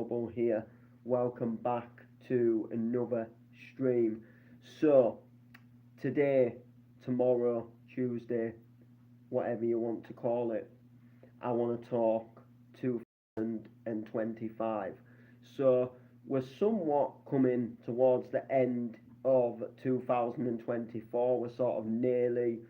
Global here. Welcome back to another stream. So, today, tomorrow, Tuesday, whatever you want to call it, I want to talk 2025. So, we're somewhat coming towards the end of 2024. We're sort of nearly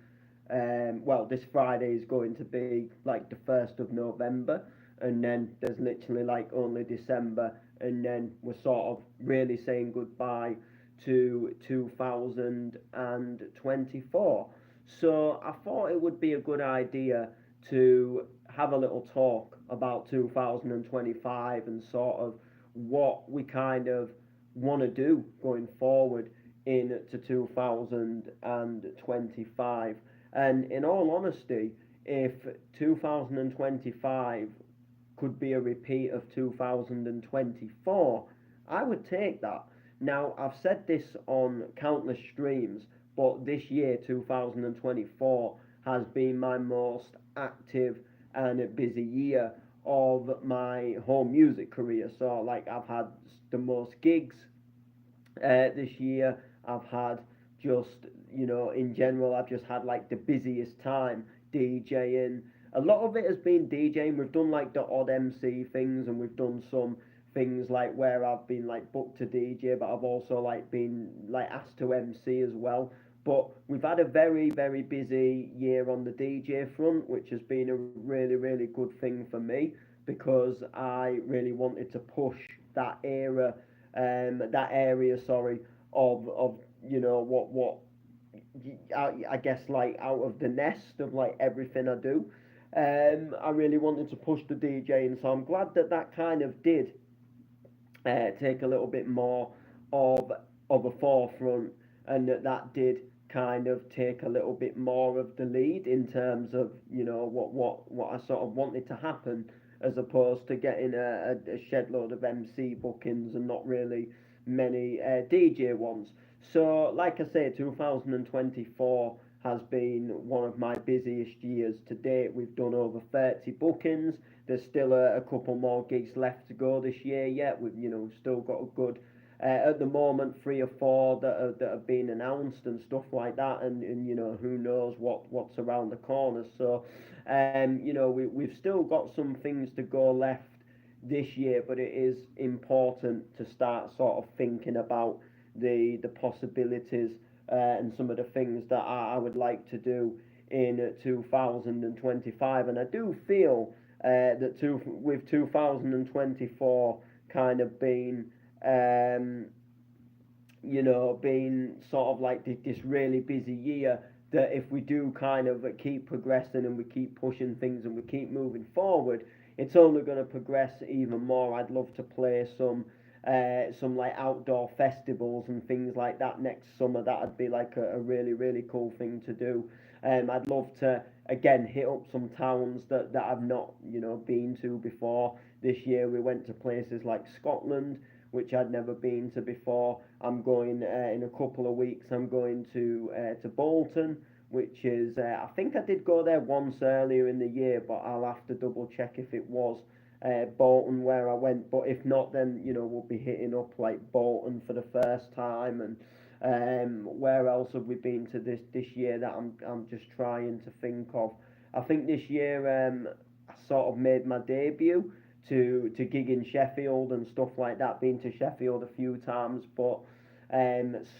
this Friday is going to be like the 1st of November, and then there's literally like only December, and then we're sort of really saying goodbye to 2024. So I thought it would be a good idea to have a little talk about 2025 and sort of what we kind of want to do going forward into 2025. And in all honesty, if 2025 could be a repeat of 2024, I would take that. Now, I've said this on countless streams, but this year, 2024, has been my most active and busy year of my home music career. So, like, I've had the most gigs this year. I've had just, in general, I've just had like the busiest time DJing. A lot of it has been DJing. We've done like the odd MC things, and we've done some things like where I've been like booked to DJ, but I've also like been like asked to MC as well. But we've had a very, very busy year on the DJ front, which has been a really, really good thing for me because I really wanted to push that that area, sorry, of what I guess like out of the nest of like everything I do. I really wanted to push the DJing, so I'm glad that that kind of did take a little bit more of a forefront, and that did kind of take a little bit more of the lead in terms of what I sort of wanted to happen, as opposed to getting a shed load of MC bookings and not really many DJ ones. So, like I say, 2024 has been one of my busiest years to date. We've done over 30 bookings. There's still a couple more gigs left to go this year yet. We've still got a good at the moment 3 or 4 that have been announced and stuff like that, and who knows what's around the corner. So we've still got some things to go left this year, but it is important to start sort of thinking about the possibilities and some of the things that I would like to do in 2025. And I do feel with 2024 kind of being being sort of like this really busy year, that if we do kind of keep progressing and we keep pushing things and we keep moving forward, it's only going to progress even more. I'd love to play some like outdoor festivals and things like that next summer. That'd be like a really, really cool thing to do. I'd love to again hit up some towns that I've not been to before. This year we went to places like Scotland, which I'd never been to before. I'm going in a couple of weeks. I'm going to Bolton, which is I think I did go there once earlier in the year, but I'll have to double check if it was Bolton where I went. But if not, then we'll be hitting up like Bolton for the first time. And where else have we been to this year that I'm just trying to think of? I think this year I sort of made my debut to gig in Sheffield and stuff like that. Been to Sheffield a few times, but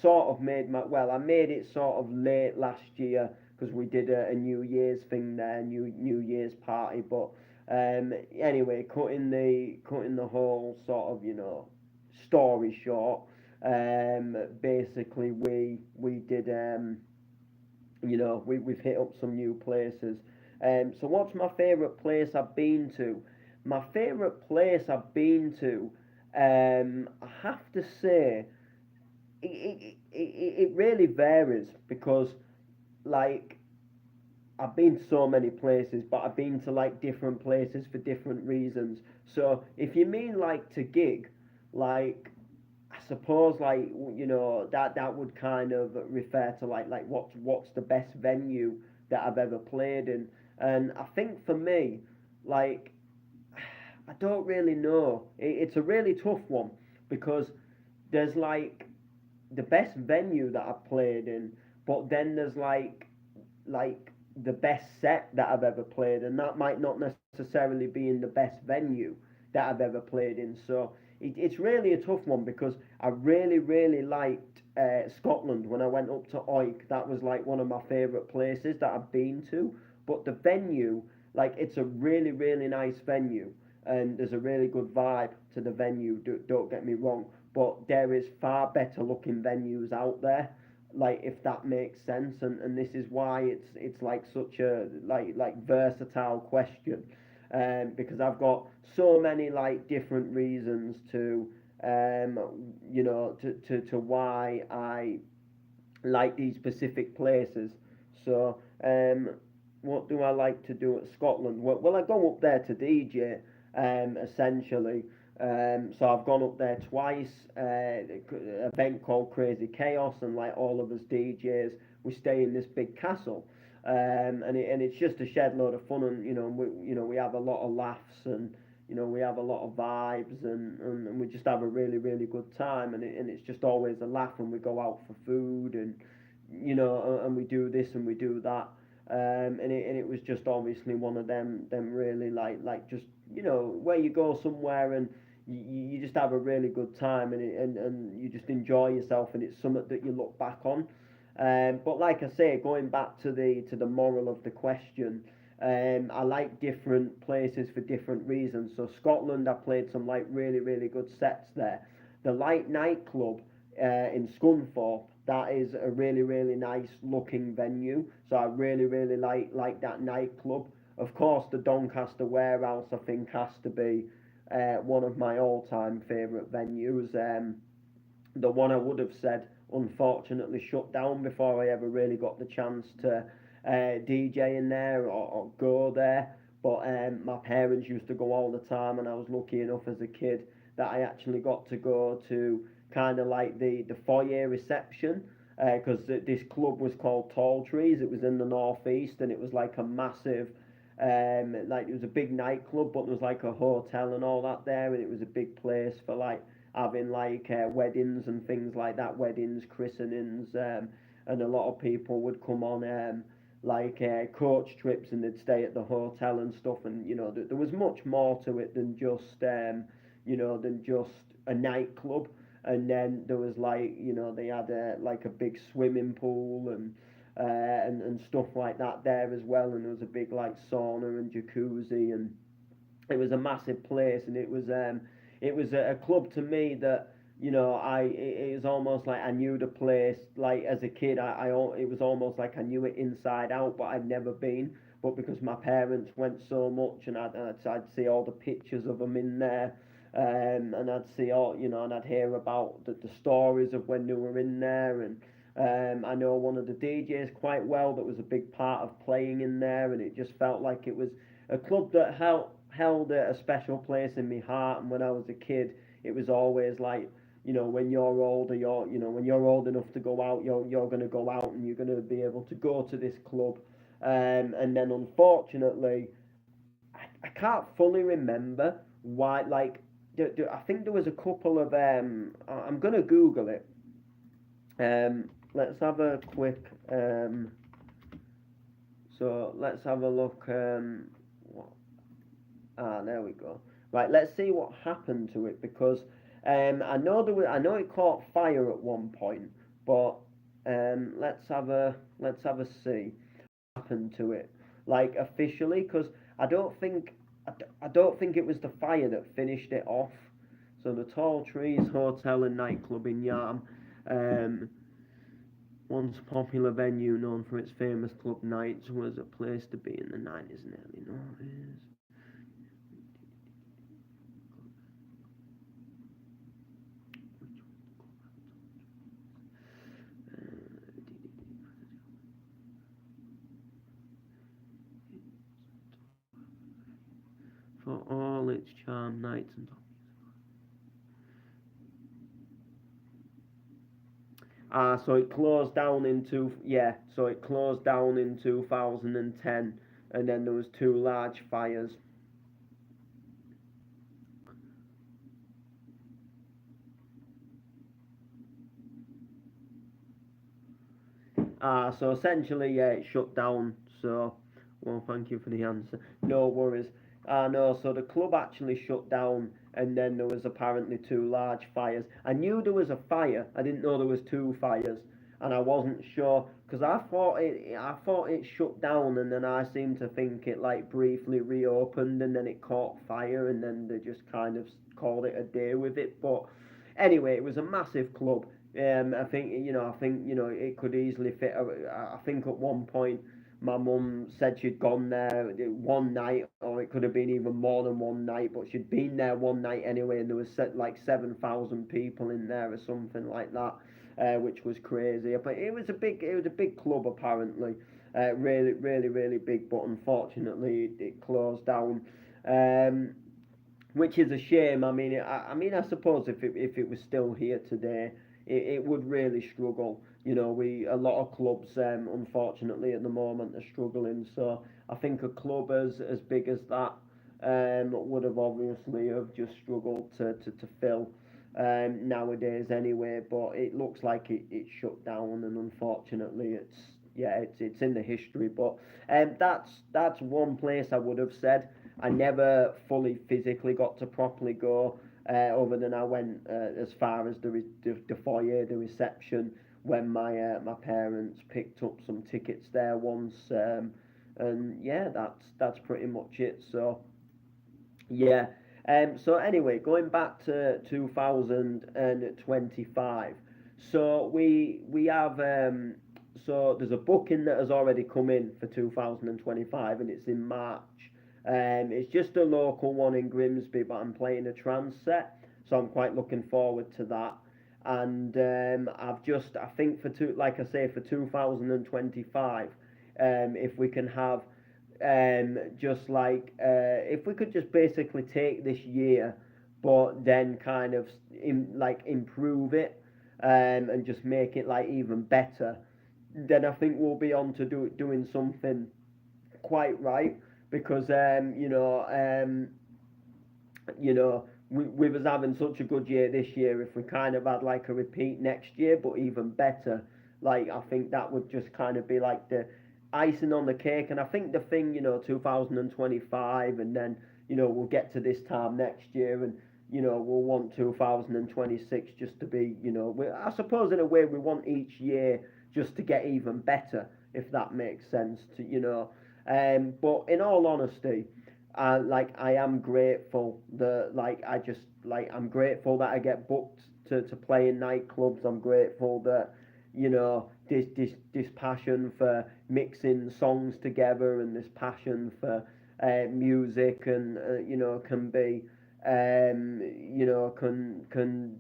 sort of I made it sort of late last year because we did a New Year's thing there, New Year's party. But anyway, cutting the whole sort of story short, basically we did we've hit up some new places. So what's my favourite place I've been to? My favourite place I've been to, I have to say, it really varies because, like, I've been to so many places, but I've been to like different places for different reasons. So if you mean like to gig, like I suppose like that would kind of refer to like what's the best venue that I've ever played in, and I think for me, like I don't really know. It's a really tough one because there's like the best venue that I've played in, but then there's like the best set that I've ever played, and that might not necessarily be in the best venue that I've ever played in. So it's really a tough one because I really, really liked Scotland when I went up to Oik. That was like one of my favourite places that I've been to. But the venue, like, it's a really, really nice venue, and there's a really good vibe to the venue. Don't get me wrong, but there is far better looking venues out there, like, if that makes sense, and this is why it's like such a like versatile question, because I've got so many like different reasons to to why I like these specific places. So what do I like to do at Scotland? Well, I go up there to DJ, essentially. So I've gone up there twice. An event called Crazy Chaos, and like all of us DJs, we stay in this big castle, and it's just a shed load of fun, and we have a lot of laughs, and we have a lot of vibes, and we just have a really really good time, and it's just always a laugh, and we go out for food, and and we do this and we do that. And it was just obviously one of them really like just where you go somewhere and you just have a really good time, and you just enjoy yourself, and it's something that you look back on. But like I say, going back to the moral of the question, I like different places for different reasons. So Scotland, I played some like really really good sets there. The Light nightclub in Scunthorpe, that is a really really nice looking venue. So I really really like that nightclub. Of course, the Doncaster Warehouse I think has to be one of my all time favourite venues. The one I would have said unfortunately shut down before I ever really got the chance to DJ in there, or go there. But my parents used to go all the time, and I was lucky enough as a kid that I actually got to go to kind of like the foyer reception, because this club was called Tall Trees. It was in the northeast, and it was like a massive, like, it was a big nightclub, but there was like a hotel and all that there, and it was a big place for like having like weddings and things like that, weddings, christenings, and a lot of people would come on like coach trips, and they'd stay at the hotel and stuff, and there was much more to it than just than just a nightclub. And then there was like they had like a big swimming pool, and stuff like that there as well, and there was a big like sauna and jacuzzi, and it was a massive place, and it was a club to me that it was almost like I knew the place. Like as a kid, it was almost like I knew it inside out, but I'd never been. But because my parents went so much, and I'd see all the pictures of them in there, and I'd see all and I'd hear about the stories of when they were in there, and I know one of the DJs quite well that was a big part of playing in there, and it just felt like it was a club that held a special place in my heart. And when I was a kid, it was always like, when you're older, when you're old enough to go out, you're going to go out, and you're going to be able to go to this club. And then unfortunately, I can't fully remember why. Like, I think there was a couple of. I'm going to Google it. Let's have a quick. So let's have a look. There we go. Right, let's see what happened to it, because I know it caught fire at one point, but let's have a see what happened to it, like officially, because I don't think I don't think it was the fire that finished it off. So the Tall Trees Hotel and Nightclub in Yarm, um, once popular venue known for its famous club nights, was a place to be in the 90s and early 90s. For all its charm, nights and so it closed down so it closed down in 2010, and then there was two large fires. So essentially, yeah, it shut down. So, well, thank you for the answer. No worries. No, so the club actually shut down, and then there was apparently two large fires. I knew there was a fire. I didn't know there was two fires, and I wasn't sure because I thought it shut down, and then I seemed to think it like briefly reopened, and then it caught fire, and then they just kind of called it a day with it. But anyway, it was a massive club. I think it could easily fit. I think at one point my mum said she'd gone there one night, or it could have been even more than one night. But she'd been there one night anyway, and there was like 7,000 people in there or something like that, which was crazy. But it was a big club apparently, really, really, really big. But unfortunately, it closed down. Um, which is a shame. I suppose if it was still here today, it would really struggle. We a lot of clubs, unfortunately, at the moment are struggling. So I think a club as big as that would have obviously have just struggled to fill nowadays anyway. But it looks like it shut down, and unfortunately, it's in the history. But that's one place I would have said. I never fully physically got to properly go, other than I went as far as the foyer, the reception, when my parents picked up some tickets there once, and yeah, that's pretty much it. So yeah. So anyway, going back to 2025. So we have so there's a booking that has already come in for 2025, and it's in March. It's just a local one in Grimsby, but I'm playing a trans set, so I'm quite looking forward to that. And I think like I say, for 2025, if we can have just like if we could just basically take this year, but then kind of like improve it, and just make it like even better, then I think we'll be on to doing something quite right. Because with us having such a good year this year, if we kind of had like a repeat next year, but even better, like I think that would just kind of be like the icing on the cake. And I think the thing, 2025, and then we'll get to this time next year, and we'll want 2026 just to be, I suppose in a way we want each year just to get even better, if that makes sense to but in all honesty, I am grateful that I'm grateful that I get booked to play in nightclubs. I'm grateful that this passion for mixing songs together, and this passion for music, and can be can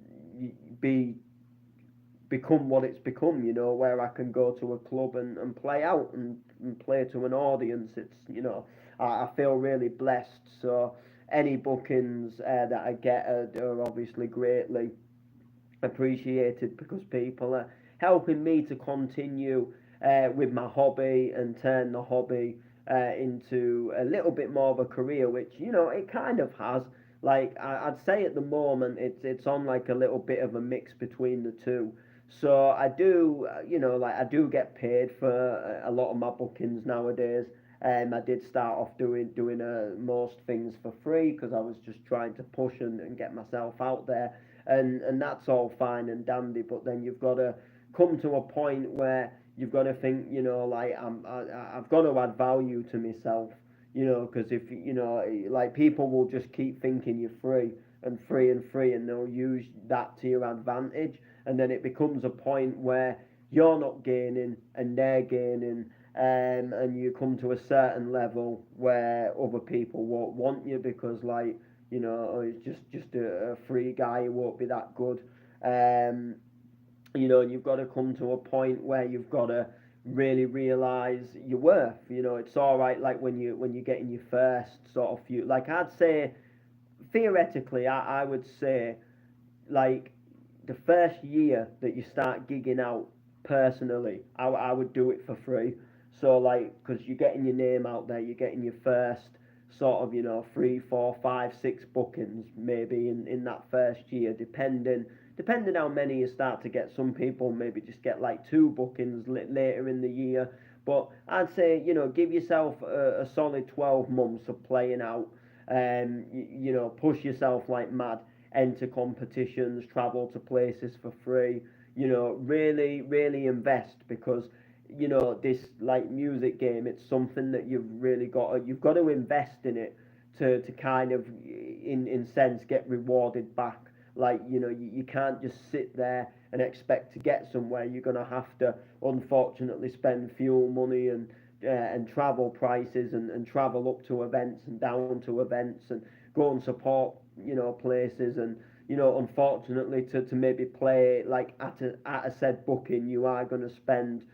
be become what it's become, where I can go to a club and play out, and play to an audience. I feel really blessed. So any bookings that I get are obviously greatly appreciated, because people are helping me to continue with my hobby, and turn the hobby into a little bit more of a career, which it kind of has. Like I'd say at the moment, it's on like a little bit of a mix between the two. So I do, I do get paid for a lot of my bookings nowadays. I did start off doing most things for free, because I was just trying to push and get myself out there, and that's all fine and dandy. But then you've got to come to a point where you've got to think, I've got to add value to myself, because if like people will just keep thinking you're free and free and free, and they'll use that to your advantage, and then it becomes a point where you're not gaining and they're gaining, and you come to a certain level where other people won't want you, because oh, it's just a free guy who won't be that good. You've got to come to a point where you've got to really realize your worth. It's all right, like when you get in your first sort of few, like I'd say theoretically, I would say, like, the first year that you start gigging out, personally, I would do it for free. So like, because you're getting your name out there, you're getting your first sort of, 3, 4, 5, 6 bookings maybe in that first year, depending how many you start to get. Some people maybe just get like 2 bookings later in the year. But I'd say, give yourself a solid 12 months of playing out. Push yourself like mad, enter competitions, travel to places for free. Really, really invest, because this like music game, it's something that you've got to invest in it to kind of in sense get rewarded back. Like, you can't just sit there and expect to get somewhere. You're going to have to, unfortunately, spend fuel money and travel prices, and travel up to events and down to events, and go and support places. And unfortunately, to maybe play like at a said booking, you are going to spend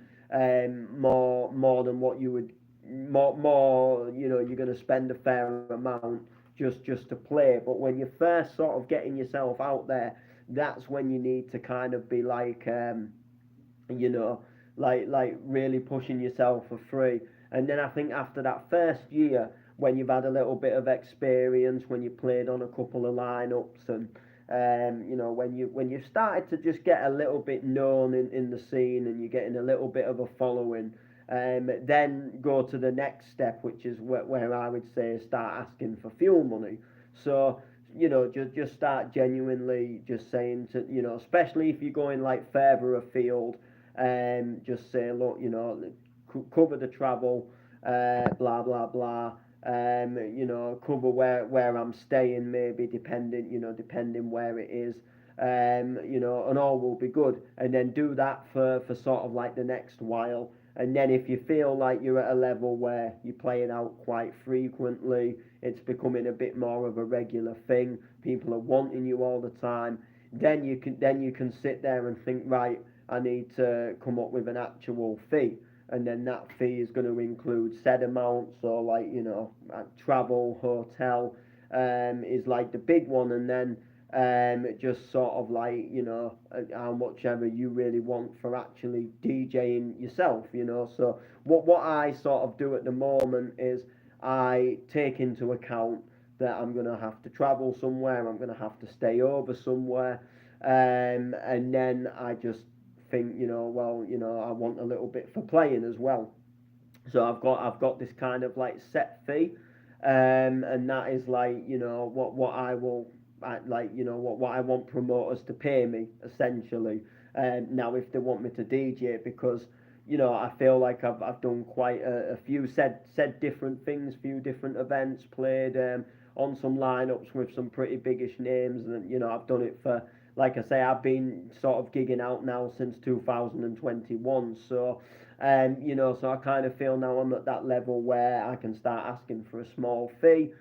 more than what you would, more you're going to spend a fair amount just to play. But when you're first sort of getting yourself out there, that's when you need to kind of be like, you know like really pushing yourself for free. And then I think after that first year, when you've had a little bit of experience, when you played on a couple of lineups, and when you started to just get a little bit known in the scene, and you're getting a little bit of a following, then go to the next step, which is where I would say start asking for fuel money. So just start genuinely just saying to, especially if you're going like further afield, just say, look, cover the travel, blah blah blah. Cover where I'm staying, maybe depending where it is. And all will be good. And then do that for sort of like the next while. And then if you feel like you're at a level where you're playing out quite frequently, it's becoming a bit more of a regular thing, people are wanting you all the time, then you can sit there and think, right, I need to come up with an actual fee. And then that fee is going to include said amounts, or like, travel, hotel, is like the big one. And then just sort of like, how much ever you really want for actually DJing yourself. So what I sort of do at the moment is I take into account that I'm going to have to travel somewhere, I'm going to have to stay over somewhere, and then I just think, well, I want a little bit for playing as well. So I've got this kind of like set fee, and that is like, what I will, like, what I want promoters to pay me essentially. Now if they want me to DJ, because I feel like I've done quite a few said different things, few different events, played on some lineups with some pretty biggish names, and I've done it for, like I say, I've been sort of gigging out now since 2021. So so I kind of feel now I'm at that level where I can start asking for a small fee.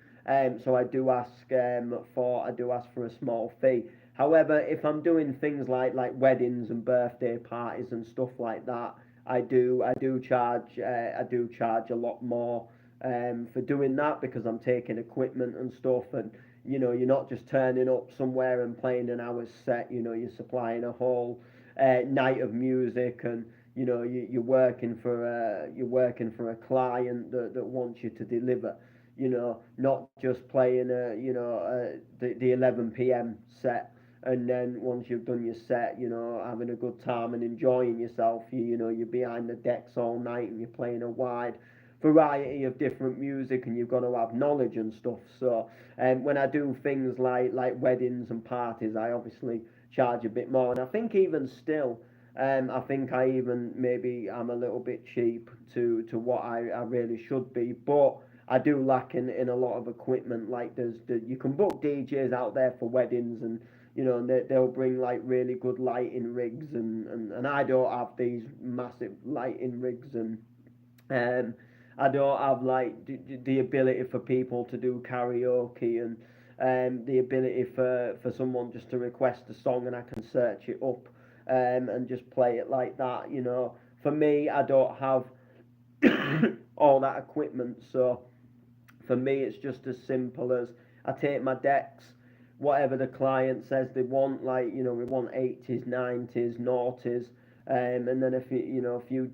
So I do ask for a small fee. However, if I'm doing things like weddings and birthday parties and stuff like that, I do charge a lot more for doing that, because I'm taking equipment and stuff. And you're not just turning up somewhere and playing an hour's set. You're supplying a whole night of music. And you're working for a client that wants you to deliver. Not just playing the 11 p.m. set, and then once you've done your set, having a good time and enjoying yourself. You're behind the decks all night, and you're playing a wide variety of different music, and you've got to have knowledge and stuff. So when I do things like weddings and parties, I obviously charge a bit more. And I think even still, I think I even maybe I'm a little bit cheap to what I really should be. But I do lack in a lot of equipment. Like, you can book DJs out there for weddings, and they'll bring like really good lighting rigs, and I don't have these massive lighting rigs. And I don't have like the ability for people to do karaoke, and the ability for someone just to request a song and I can search it up, and just play it like that. For me, I don't have all that equipment. So for me, it's just as simple as I take my decks, whatever the client says they want. Like, we want 80s, 90s, noughties, and then a few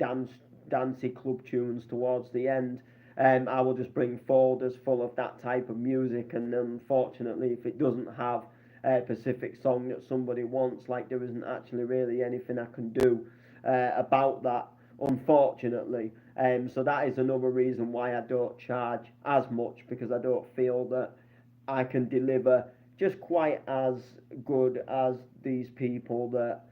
dancey club tunes towards the end. I will just bring folders full of that type of music, and unfortunately, if it doesn't have a specific song that somebody wants, like there isn't actually really anything I can do about that, unfortunately. So that is another reason why I don't charge as much, because I don't feel that I can deliver just quite as good as these people that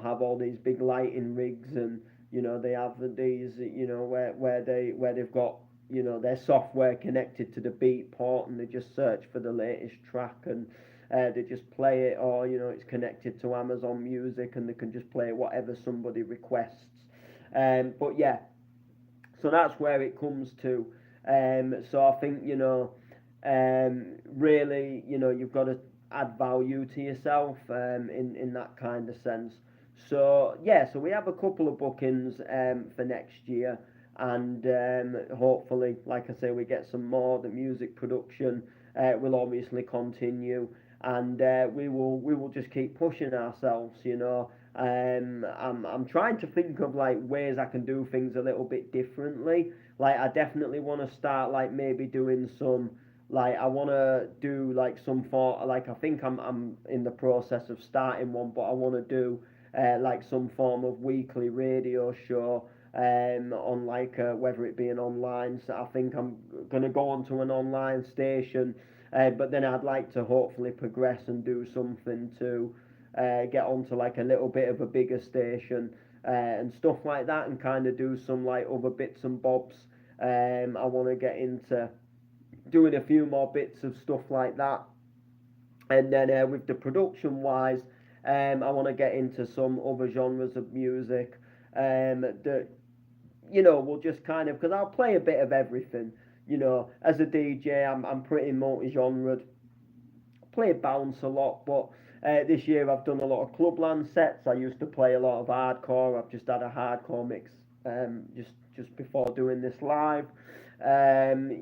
have all these big lighting rigs, and they have these where they've got their software connected to the Beatport, and they just search for the latest track, and they just play it, or it's connected to Amazon Music, and they can just play whatever somebody requests. But yeah, so that's where it comes to. So I think really, you've got to add value to yourself in that kind of sense. So yeah, so we have a couple of bookings for next year, and hopefully, like I say, we get some more. The music production will obviously continue, and we will just keep pushing ourselves. I'm trying to think of like ways I can do things a little bit differently. Like I definitely want to start like maybe doing some, like I want to do like some for like I think I'm in the process of starting one, but I want to do like some form of weekly radio show on like whether it be an online. So I think I'm gonna go onto an online station, but then I'd like to hopefully progress and do something to get onto like a little bit of a bigger station and stuff like that, and kind of do some like other bits and bobs. I want to get into doing a few more bits of stuff like that, and then with the production wise, I want to get into some other genres of music that will just kind of, because I'll play a bit of everything. As a DJ, I'm pretty multi-genred. Play bounce a lot, but this year I've done a lot of clubland sets. I used to play a lot of hardcore. I've just had a hardcore mix just before doing this live. And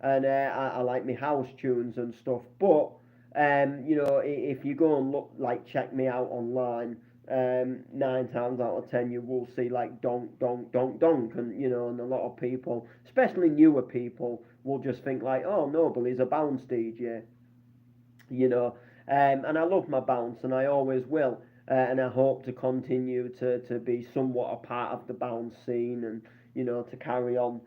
I like my house tunes and stuff. But if you go and look, like check me out online, 9 times out of 10 you will see like donk donk donk donk, and a lot of people, especially newer people, will just think like, oh, Noble is a bounce DJ, you know. And I love my bounce, and I always will. And I hope to continue to be somewhat a part of the bounce scene, and to carry on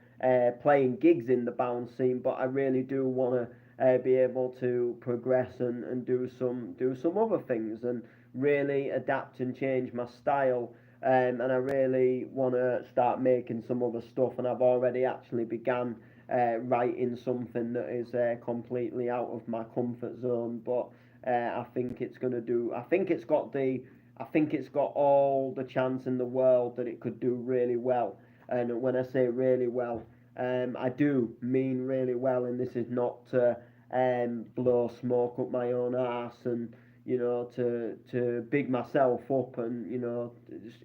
playing gigs in the bounce scene. But I really do want to be able to progress and do some other things, and really adapt and change my style. And I really want to start making some other stuff, and I've already actually began writing something that is completely out of my comfort zone. But I think it's gonna do. I think it's got the. I think it's got all the chance in the world that it could do really well. And when I say really well, I do mean really well. And this is not to blow smoke up my own arse, and to big myself up, and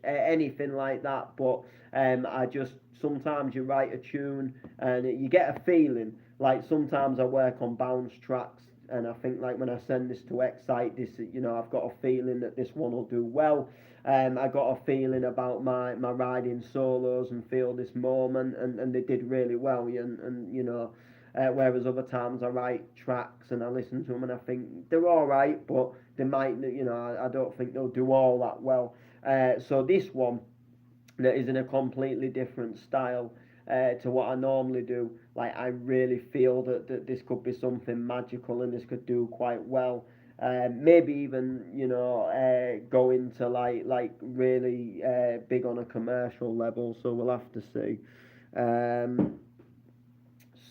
anything like that. But I just, sometimes you write a tune and you get a feeling. Like sometimes I work on bounce tracks, and I think like when I send this to Excite, this I've got a feeling that this one will do well. I got a feeling about my riding solos, and feel this moment, and they did really well. And whereas other times I write tracks and I listen to them and I think they're all right, but they might, I don't think they'll do all that well. So this one, that is in a completely different style to what I normally do. Like I really feel that this could be something magical, and this could do quite well. Maybe even go into like really big on a commercial level. So we'll have to see.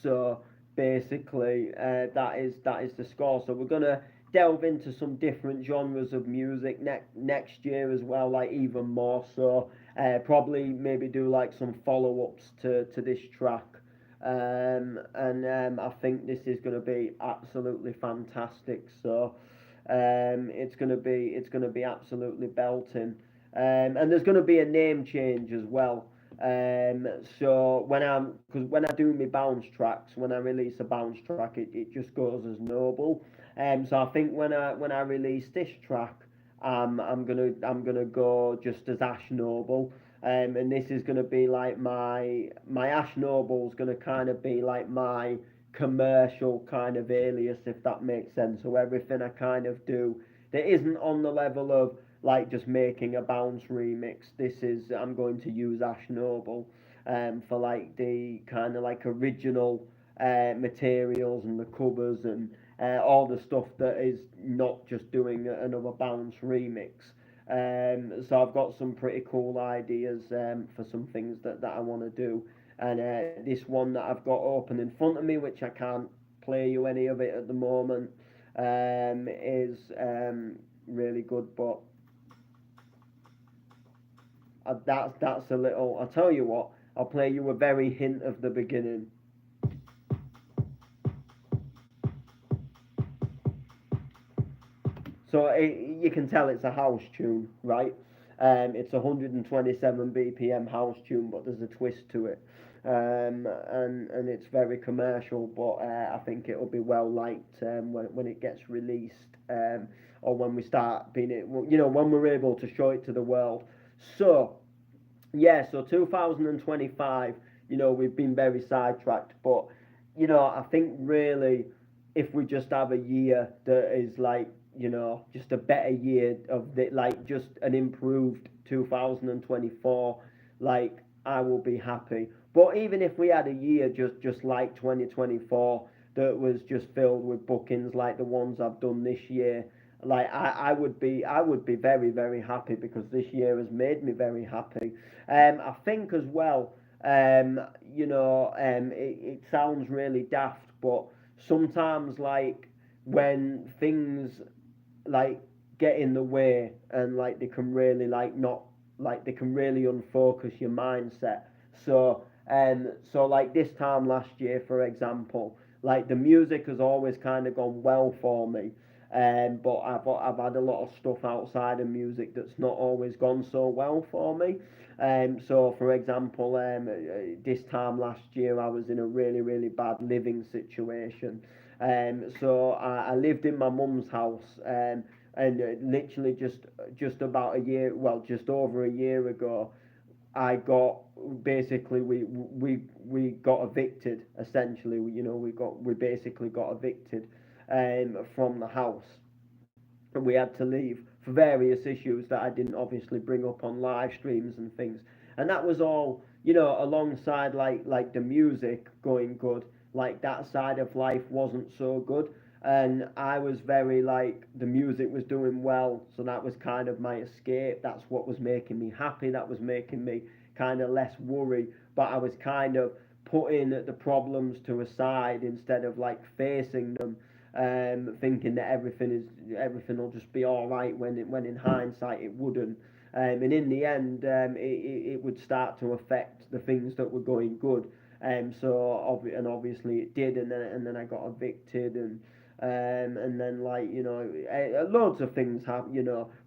So basically, that is the score. So we're gonna delve into some different genres of music next year as well, like even more so. Probably maybe do like some follow-ups to this track. And I think this is going to be absolutely fantastic. So it's gonna be absolutely belting. And there's going to be a name change as well. So because when I do my bounce tracks, when I release a bounce track, it just goes as Noble. So I think when I release this track, I'm gonna go just as Ash Noble. And this is going to be like my Ash Noble's going to kind of be like my commercial kind of alias, if that makes sense. So everything I kind of do that isn't on the level of like just making a bounce remix. This is I'm going to use Ash Noble for like the kind of like original materials and the covers and all the stuff that is not just doing another bounce remix. So I've got some pretty cool ideas for some things that I want to do. And this one that I've got open in front of me, which I can't play you any of it at the moment, is really good. But that's a little. I'll tell you what. I'll play you a very hint of the beginning. So you can tell it's a house tune, right? It's 127 BPM house tune, but there's a twist to it, and it's very commercial. But I think it'll be well liked when it gets released, or when we start being it, when we're able to show it to the world. So yeah, so 2025, we've been very sidetracked, but I think really if we just have a year that is like, just a better year of the, like just an improved 2024, like I will be happy. But even if we had a year just like 2024 that was just filled with bookings like the ones I've done this year, like I would be very very happy because this year has made me very happy. I think as well, it sounds really daft, but sometimes like when things like get in the way and like they can really like not like they can really unfocus your mindset. So like this time last year, for example, like the music has always kind of gone well for me, but I've had a lot of stuff outside of music that's not always gone so well for me. So for example, this time last year I was in a really really bad living situation. So I lived in my mum's house, and literally just about a year, well, just over a year ago, I got basically we got evicted essentially. We basically got evicted from the house, and we had to leave for various issues that I didn't obviously bring up on live streams and things. And that was all, alongside like the music going good. Like that side of life wasn't so good, and I was very like the music was doing well, so that was kind of my escape. That's what was making me happy. That was making me kind of less worry. But I was kind of putting the problems to a side instead of like facing them, thinking that everything will just be all right when in hindsight it wouldn't. And in the end, it would start to affect the things that were going good. And obviously it did, and then I got evicted, and then like loads of things have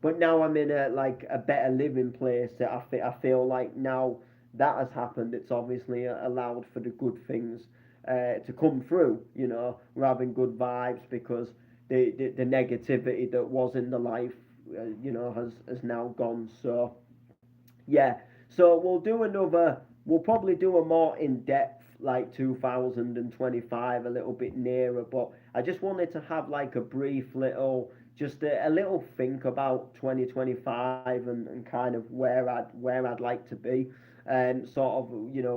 But now I'm in a better living place. That I feel like now that has happened, it's obviously allowed for the good things to come through. We're having good vibes because the negativity that was in the life, has now gone. So yeah, so we'll probably do a more in depth like 2025 a little bit nearer, but I just wanted to have like a brief little, just a little think about 2025 and kind of where I'd like to be, sort of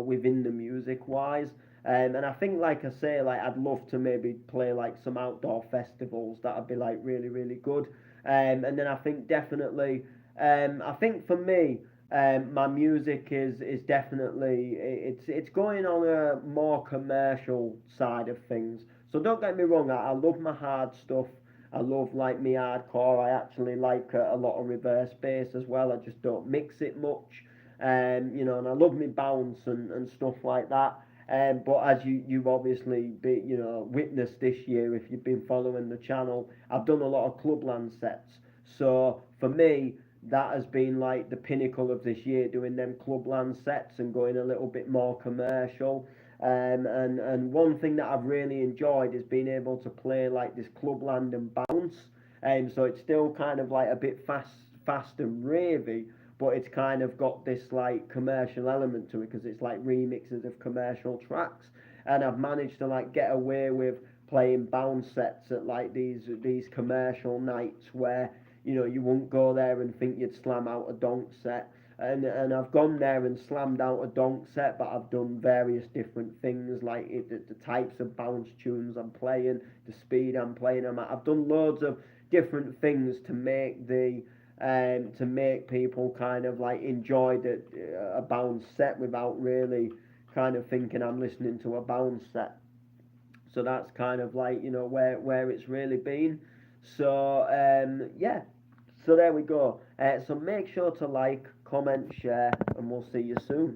within the music wise. And I think, like I say, like I'd love to maybe play like some outdoor festivals. That'd be like really really good. And then I think definitely, I think for me, my music is definitely it's going on a more commercial side of things. So don't get me wrong, I love my hard stuff. I love like me hardcore. I actually like a lot of reverse bass as well. I just don't mix it much, and I love me bounce and stuff like that. But as you've obviously witnessed this year, if you've been following the channel, I've done a lot of clubland sets. So for me, that has been like the pinnacle of this year, doing them clubland sets and going a little bit more commercial. And one thing that I've really enjoyed is being able to play like this clubland and bounce. So it's still kind of like a bit fast and ravey, but it's kind of got this like commercial element to it because it's like remixes of commercial tracks, and I've managed to like get away with playing bounce sets at like these commercial nights where you wouldn't go there and think you'd slam out a donk set. And I've gone there and slammed out a donk set, but I've done various different things like the types of bounce tunes I'm playing, the speed I'm playing them at. I've done loads of different things to make to make people kind of like enjoy a bounce set without really kind of thinking I'm listening to a bounce set. So that's kind of like where it's really been. So yeah, so there we go. So make sure to like, comment, share, and we'll see you soon.